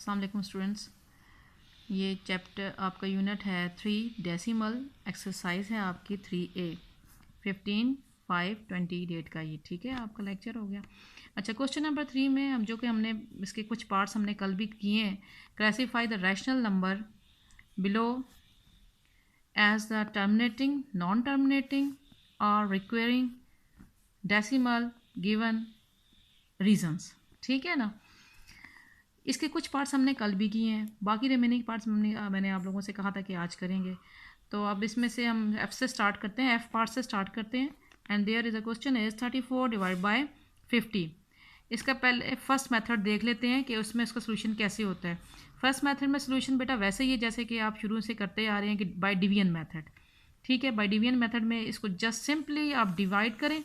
अस्सलाम वालेकुम स्टूडेंट्स, ये चैप्टर आपका यूनिट है 3 डेसिमल एक्सरसाइज है आपकी 3A 15/5/20 डेट का ये ठीक है आपका लेक्चर हो गया। अच्छा, क्वेश्चन नंबर 3 में हम जो कि हमने इसके कुछ पार्ट्स हमने कल भी किए हैं। Classify the rational number below as the terminating, non terminating और रिक्वायरिंग डेसिमल गिवन रीजंस, ठीक है ना। इसके कुछ पार्ट्स हमने कल भी किए हैं, बाकी रिमेनिंग पार्ट्स मैंने आप लोगों से कहा था कि आज करेंगे। तो अब इसमें से हम एफ से स्टार्ट करते हैं, एफ पार्ट से स्टार्ट करते हैं। And there is a question is 34 divide by 50। इसका पहले फर्स्ट मेथड देख लेते हैं कि उसमें इसका सोल्यूशन कैसे होता है। फर्स्ट मेथड में सोल्यूशन बेटा वैसे ही है जैसे कि आप शुरू से करते आ रहे हैं कि बाय डिवीजन मेथड, ठीक है। बाय डिवीजन मेथड में इसको जस्ट सिंपली आप डिवाइड करें,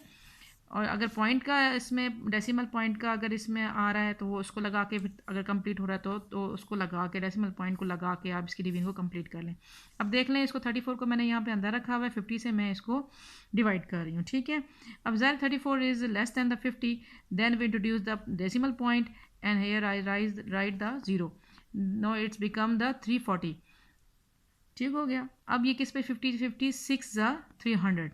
और अगर पॉइंट का इसमें डेसिमल पॉइंट का अगर इसमें आ रहा है तो वो उसको लगा के, फिर अगर कंप्लीट हो रहा है तो उसको लगा के डेसिमल पॉइंट को लगा के आप इसकी डिवीजन को कंप्लीट कर लें। अब देख लें, इसको 34 को मैंने यहाँ पे अंदर रखा हुआ है, 50 से मैं इसको डिवाइड कर रही हूँ, ठीक है। अब ज़ाहिर 34 is less than the 50, then we introduce the decimal point and here I write the 0। Now it's become the 340, ठीक हो गया। अब ये किस पे 56 ज़ा 300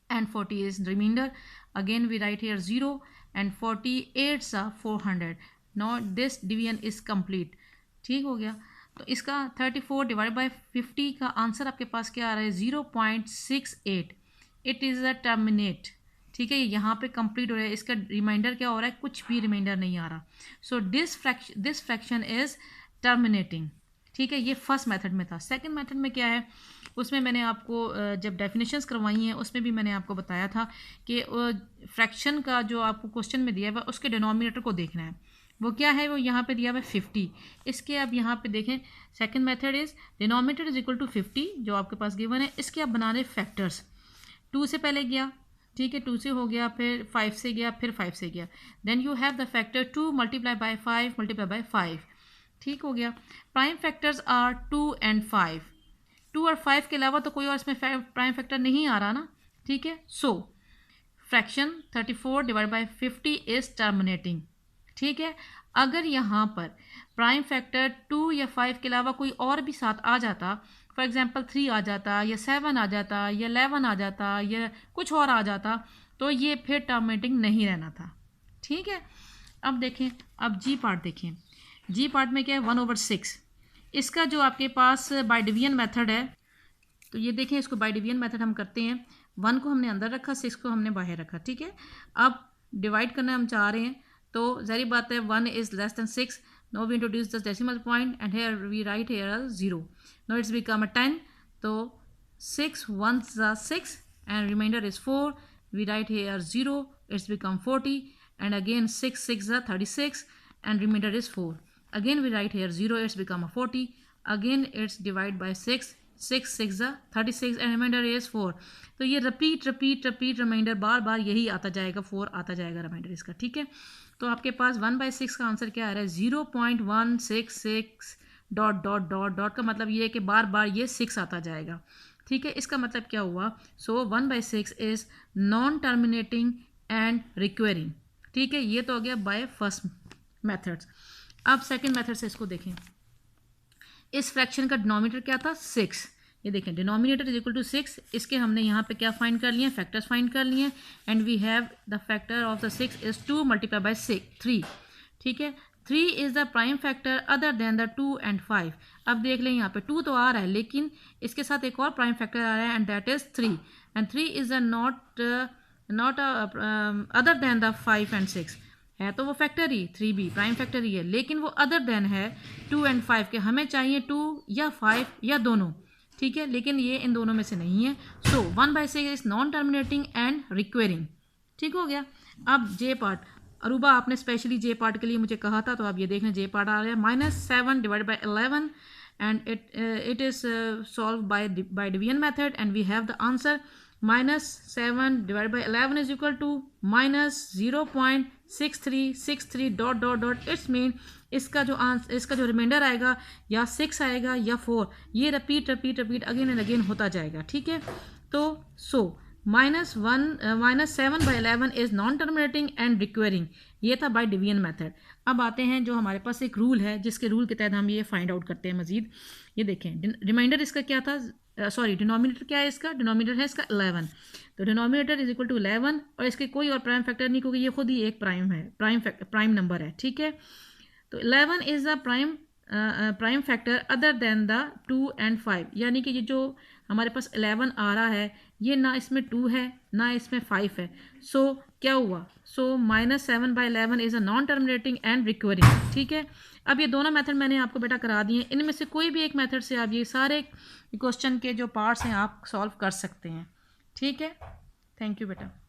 and 40 is remainder. Again we write here 0 and 48 are 400. Now this division is complete, ठीक हो गया। तो इसका 34 डिवाइड बाय 50 का आंसर आपके पास क्या आ रहा है 0.68। इट इज़ अ टर्मिनेट, ठीक है। यहाँ पे कंप्लीट हो रहा है, इसका रिमाइंडर क्या हो रहा है, कुछ भी रिमाइंडर नहीं आ रहा। So this fraction is terminating, ठीक है। ये फर्स्ट मेथड में था। सेकंड मेथड में क्या है, उसमें मैंने आपको जब डेफिनेशंस करवाई हैं उसमें भी मैंने आपको बताया था कि फ्रैक्शन का जो आपको क्वेश्चन में दिया हुआ है उसके डिनोमिनेटर को देखना है। वो क्या है, वो यहाँ पे दिया हुआ है 50। इसके अब यहाँ पे देखें, second method is denominator is equal to 50 जो आपके पास गिवन है। इसके आप बना रहे फैक्टर्स। 2 से पहले गया, ठीक है, 2 से हो गया, फिर 5 से गया, फिर 5 से गया। Then you have the factor 2 multiply by 5 multiply by 5, ठीक हो गया। Prime factors are 2 and 5। 2 और 5 के अलावा तो कोई और इसमें प्राइम फैक्टर नहीं आ रहा ना, ठीक है। So fraction 34 divide by 50 is terminating, ठीक है। अगर यहाँ पर प्राइम फैक्टर 2 या 5 के अलावा कोई और भी साथ आ जाता, फॉर एग्जांपल 3 आ जाता या 7 आ जाता या 11 आ जाता या कुछ और आ जाता, तो ये फिर टर्मिनेटिंग नहीं रहना था, ठीक है। अब देखें, अब जी पार्ट देखें। जी पार्ट में क्या है 1/6। इसका जो आपके पास बाय डिवीजन मेथड है, तो ये देखें, इसको बाय डिवीजन मेथड हम करते हैं। 1 को हमने अंदर रखा, 6 को हमने बाहर रखा, ठीक है। अब डिवाइड करना हम चाह रहे हैं, तो जारी बात है 1 is less than 6। Now we introduce the decimal point and here we write here 0। Now it's become a 10। तो 6 1s are 6 and remainder is 4. We write here 0. It's become 40. And again 6 6s are 36 and remainder is 4. Again we write here 0, it's become a 40. Again it's divide by 6, 6 6 are 36 and remainder is 4. तो ये repeat reminder बार बार यही आता जाएगा, 4 आता जाएगा reminder इसका, ठीक है। तो आपके पास 1/6 का आंसर क्या आ रहा है 0.166 डॉट डॉट डॉट डॉट का मतलब ये है कि बार बार ये 6 आता जाएगा, ठीक है। इसका मतलब क्या हुआ, सो 1/6 is non terminating and requiring, ठीक है। ये तो हो गया बाय फर्स्ट मेथड्स। अब सेकंड मेथड से इसको देखें। इस फ्रैक्शन का डिनोमिनेटर क्या था 6। ये देखें, डिनोमिनेटर इज इक्वल टू 6। इसके हमने यहाँ पे क्या फाइंड कर लिए, फैक्टर्स फाइंड कर लिए। And we have the factor of the 6 is 2 multiply by 3, ठीक है। 3 is the prime factor other than the 2 and 5। अब देख लें, यहाँ पे 2 तो आ रहा है लेकिन इसके साथ एक और प्राइम फैक्टर आ रहा है and that is 3। And 3 is a not other than the 5 and 6। है तो वो फैक्टर ही 3 भी प्राइम फैक्टर ही है, लेकिन वो अदर देन है 2 एंड 5 के। हमें चाहिए 2 या 5 या दोनों, ठीक है, लेकिन ये इन दोनों में से नहीं है। सो 1/6 is non terminating and requiring, ठीक हो गया। अब जे पार्ट, अरूबा आपने स्पेशली जे पार्ट के लिए मुझे कहा था, तो आप ये देखें जे पार्ट आ रहा है -7 divide by 11 and it is solve by division method and we have the answer -7 divide by 11 is equal to -0.6363 dot dot dot. It's mean इसका जो रिमाइंडर आएगा या 6 आएगा या 4, ये रिपीट अगेन एंड अगेन होता जाएगा, ठीक है। तो -7/11 इज़ नॉन टर्मिनेटिंग एंड रिक्वेरिंग, ये था बाय डिवीजन मेथड। अब आते हैं जो हमारे पास एक रूल है जिसके रूल के तहत हम ये फाइंड आउट करते हैं मजीद। ये देखें रिमाइंडर इसका क्या था, सॉरी डिनोमिनेटर क्या है इसका, डिनोमिनेटर है इसका 11, तो डिनोमिनेटर इज इक्वल टू 11 और इसके कोई और प्राइम फैक्टर नहीं क्योंकि ये खुद ही एक प्राइम है, प्राइम नंबर है, ठीक है। तो 11 is the prime factor other than the 2 and 5, यानी कि ये जो हमारे पास 11 आ रहा है ये ना इसमें 2 है ना इसमें 5 है। सो क्या हुआ, so -7/11 is a non terminating and recurring, ठीक है। अब ये दोनों मेथड मैंने आपको बेटा करा दिए, इनमें से कोई भी एक मेथड से आप ये सारे क्वेश्चन के जो पार्ट्स हैं आप सॉल्व कर सकते हैं, ठीक है। थैंक यू बेटा।